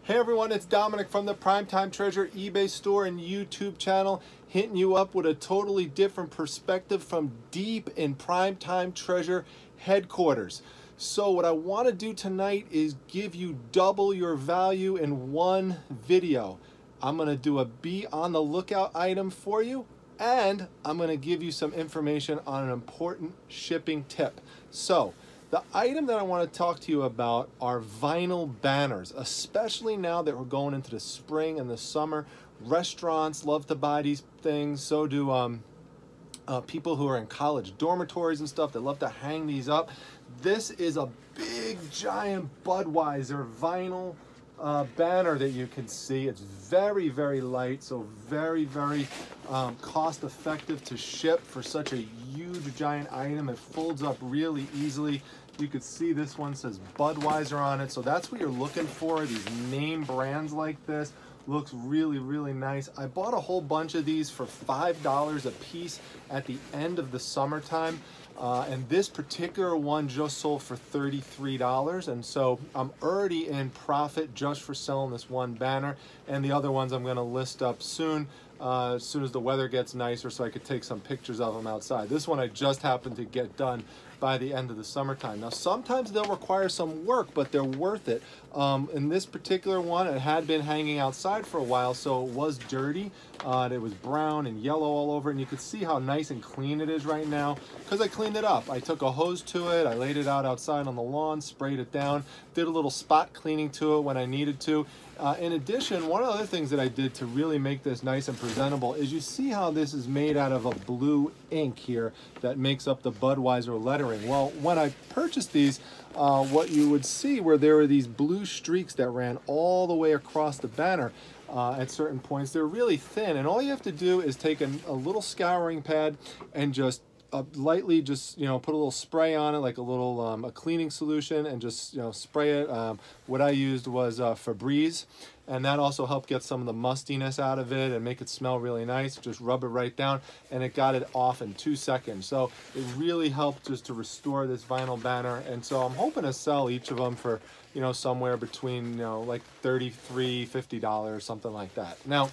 Hey everyone, it's Dominic from the Primetime Treasure eBay store and YouTube channel, hitting you up with a totally different perspective from deep in Primetime Treasure headquarters. So what I want to do tonight is give you double your value in one video. I'm going to do a be on the lookout item for you, and I'm going to give you some information on an important shipping tip. So the item that I want to talk to you about are vinyl banners, especially now that we're going into the spring and the summer. Restaurants love to buy these things. So do people who are in college dormitories and stuff. They love to hang these up. This is a big, giant Budweiser vinyl banner that you can see. It's very, very light, so very, very cost effective to ship for such a huge, giant item. It folds up really easily. You could see this one says Budweiser on it, so that's what you're looking for, these name brands like this. Looks really, really nice. I bought a whole bunch of these for $5 a piece at the end of the summertime. And this particular one just sold for $33, and so I'm already in profit just for selling this one banner, and the other ones I'm going to list up soon as the weather gets nicer, so I could take some pictures of them outside. This one I just happened to get done by the end of the summertime. Now sometimes they'll require some work, but they're worth it. In this particular one, it had been hanging outside for a while, so it was dirty. It was brown and yellow all over, and you can see how nice and clean it is right now because I cleaned it up. I took a hose to it, I laid it out outside on the lawn, sprayed it down, did a little spot cleaning to it when I needed to. In addition, one of the other things that I did to really make this nice and presentable is you see how this is made out of a blue ink here that makes up the Budweiser lettering. Well, when I purchased these, what you would see were there were these blue streaks that ran all the way across the banner at certain points. They're really thin, and all you have to do is take a little scouring pad and just lightly put a little spray on it, like a little a cleaning solution, and just spray it. What I used was Febreze, and that also helped get some of the mustiness out of it and make it smell really nice. Just rub it right down, and it got it off in 2 seconds. So it really helped just to restore this vinyl banner, and so I'm hoping to sell each of them for somewhere between like $33, $50, something like that. Now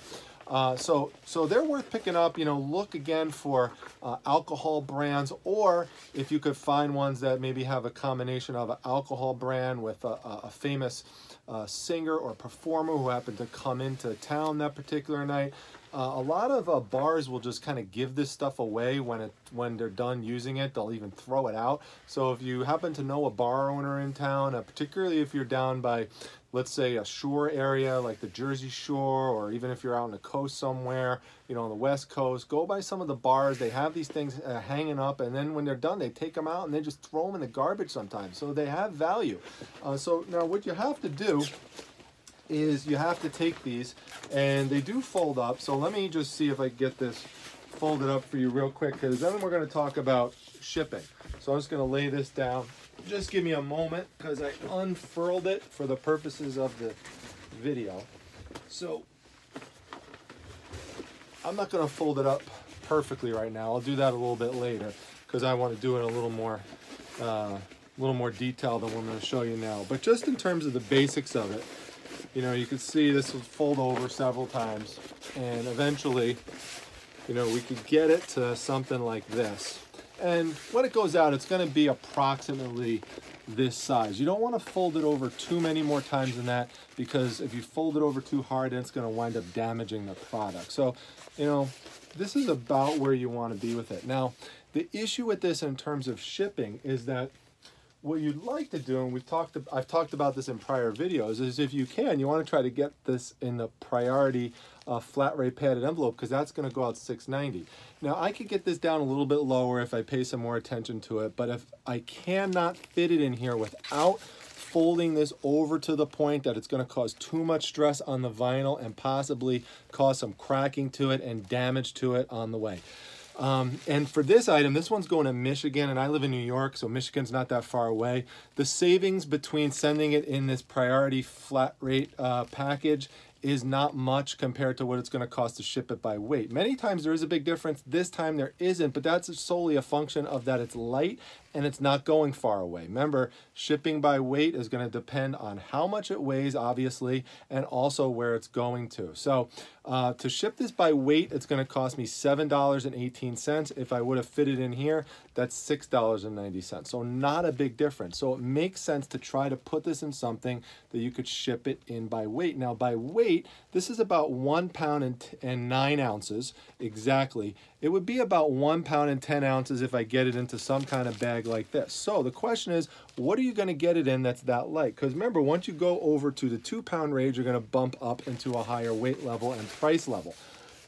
so they're worth picking up. Look again for alcohol brands, or if you could find ones that maybe have a combination of an alcohol brand with a famous singer or performer who happened to come into town that particular night. A lot of bars will just kind of give this stuff away when they're done using it. They'll even throw it out. So if you happen to know a bar owner in town, particularly if you're down by, let's say, a shore area like the Jersey Shore, or even if you're out on the coast somewhere, on the West Coast, go by some of the bars. They have these things hanging up, and then when they're done, they take them out and they just throw them in the garbage sometimes. So they have value. So now what you have to do is you have to take these, and they do fold up. So let me just see if I can get this folded up for you real quick, because then we're going to talk about shipping. So I'm just going to lay this down. Just give me a moment, because I unfurled it for the purposes of the video. So I'm not going to fold it up perfectly right now. I'll do that a little bit later, because I want to do it a little more detail than what I'm going to show you now. But just in terms of the basics of it, you can see this will fold over several times, and eventually, we could get it to something like this. And when it goes out, it's going to be approximately this size. You don't want to fold it over too many more times than that, because if you fold it over too hard, then it's going to wind up damaging the product. So, this is about where you want to be with it. Now, the issue with this in terms of shipping is that what you'd like to do, and I've talked about this in prior videos, is if you can, you want to try to get this in the priority flat rate padded envelope, because that's going to go out $6.90. Now I could get this down a little bit lower if I pay some more attention to it, but if I cannot fit it in here without folding this over to the point that it's going to cause too much stress on the vinyl and possibly cause some cracking to it and damage to it on the way. And for this item, this one's going to Michigan, and I live in New York, so Michigan's not that far away. The savings between sending it in this priority flat rate package is not much compared to what it's going to cost to ship it by weight. Many times there is a big difference. This time there isn't, but that's solely a function of that it's light and it's not going far away. Remember, shipping by weight is going to depend on how much it weighs, obviously, and also where it's going to. So to ship this by weight, it's going to cost me $7.18. If I would have fitted in here, that's $6.90. So not a big difference. So it makes sense to try to put this in something that you could ship it in by weight. Now by weight, this is about 1 pound and 9 ounces exactly. It would be about 1 pound and 10 ounces if I get it into some kind of bag like this. So the question is, what are you going to get it in that's that light? Because remember, once you go over to the 2 pound range, you're going to bump up into a higher weight level and price level.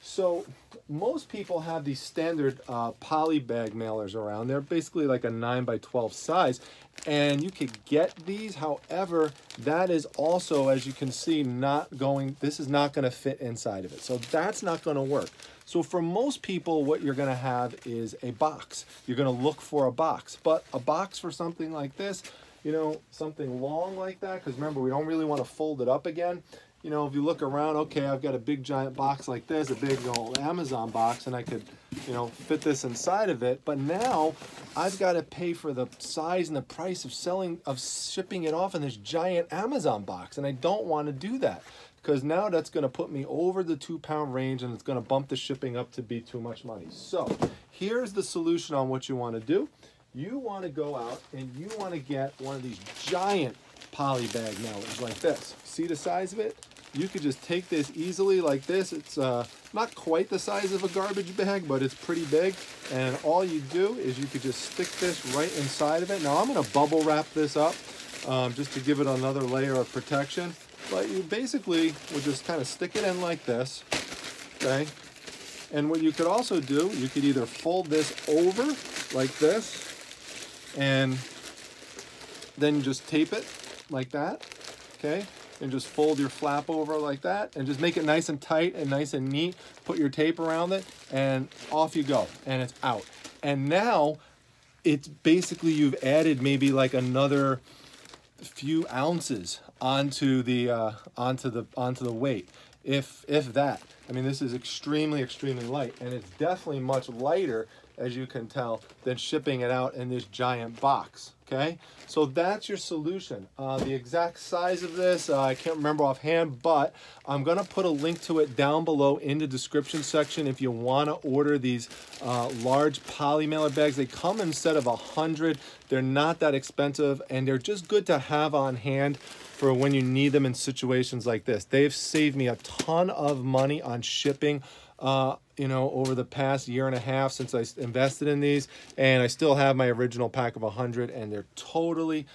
So most people have these standard Polybag mailers around. They're basically like a 9 by 12 size, and you could get these. However, that is also, as you can see, this is not going to fit inside of it. So that's not going to work. So for most people, what you're going to have is a box. You're going to look for a box, but a box for something like this, you know, something long like that, because remember, we don't really want to fold it up again. You know, if you look around, okay, I've got a big giant box like this, a big old Amazon box, and I could, you know, fit this inside of it. But now I've got to pay for the size and the price of shipping it off in this giant Amazon box, and I don't want to do that, because now that's going to put me over the 2 pound range, and it's going to bump the shipping up to be too much money. So here's the solution on what you want to do. You want to go out and you want to get one of these giant Polybag mailers like this. See the size of it? You could just take this easily like this. It's not quite the size of a garbage bag, but it's pretty big. And all you do is you could just stick this right inside of it. Now I'm going to bubble wrap this up just to give it another layer of protection. But you basically would just kind of stick it in like this, okay? And what you could also do, you could either fold this over like this, and then just tape it like that, okay? And just fold your flap over like that, and just make it nice and tight and nice and neat. Put your tape around it, and off you go, and it's out. And now it's basically, you've added maybe like another few ounces onto the weight, if that. I mean, this is extremely light, and it's definitely much lighter, as you can tell, than shipping it out in this giant box. Okay, so that's your solution. The exact size of this, I can't remember offhand, but I'm going to put a link to it down below in the description section if you want to order these large Polymailer bags. They come in a set of 100. They're not that expensive, and they're just good to have on hand for when you need them in situations like this. They've saved me a ton of money on shipping you know, over the past year and a half since I invested in these, and I still have my original pack of 100, and they're totally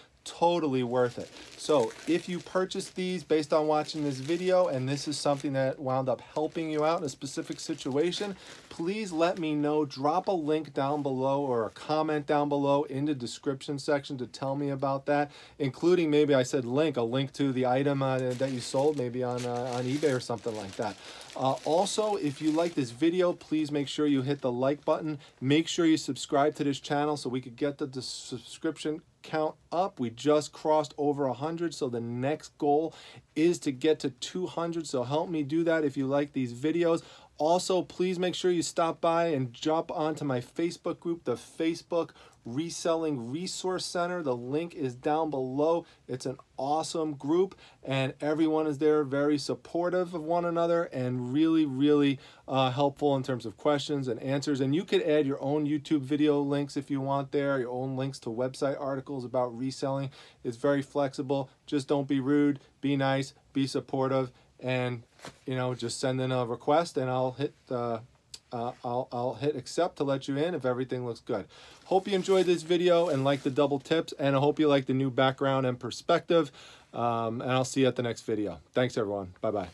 worth it. So if you purchase these based on watching this video, and this is something that wound up helping you out in a specific situation, please let me know. Drop a link down below or a comment down below in the description section to tell me about that, including, maybe I said link, a link to the item that you sold, maybe on eBay or something like that. Also, if you like this video, please make sure you hit the like button. Make sure you subscribe to this channel so we could get the subscription count up. We just crossed over 100, so the next goal is to get to 200. So help me do that if you like these videos. Also, please make sure you stop by and jump onto my Facebook group, the Facebook Reselling Resource Center. The link is down below. It's an awesome group, and everyone is there very supportive of one another and really helpful in terms of questions and answers. And you could add your own YouTube video links if you want there, your own links to website articles about reselling. It's very flexible. Just don't be rude, be nice, be supportive, and you know, just send in a request, and I'll hit I'll hit accept to let you in if everything looks good. Hope you enjoyed this video and like the double tips, and I hope you like the new background and perspective. And I'll see you at the next video. Thanks everyone. Bye bye.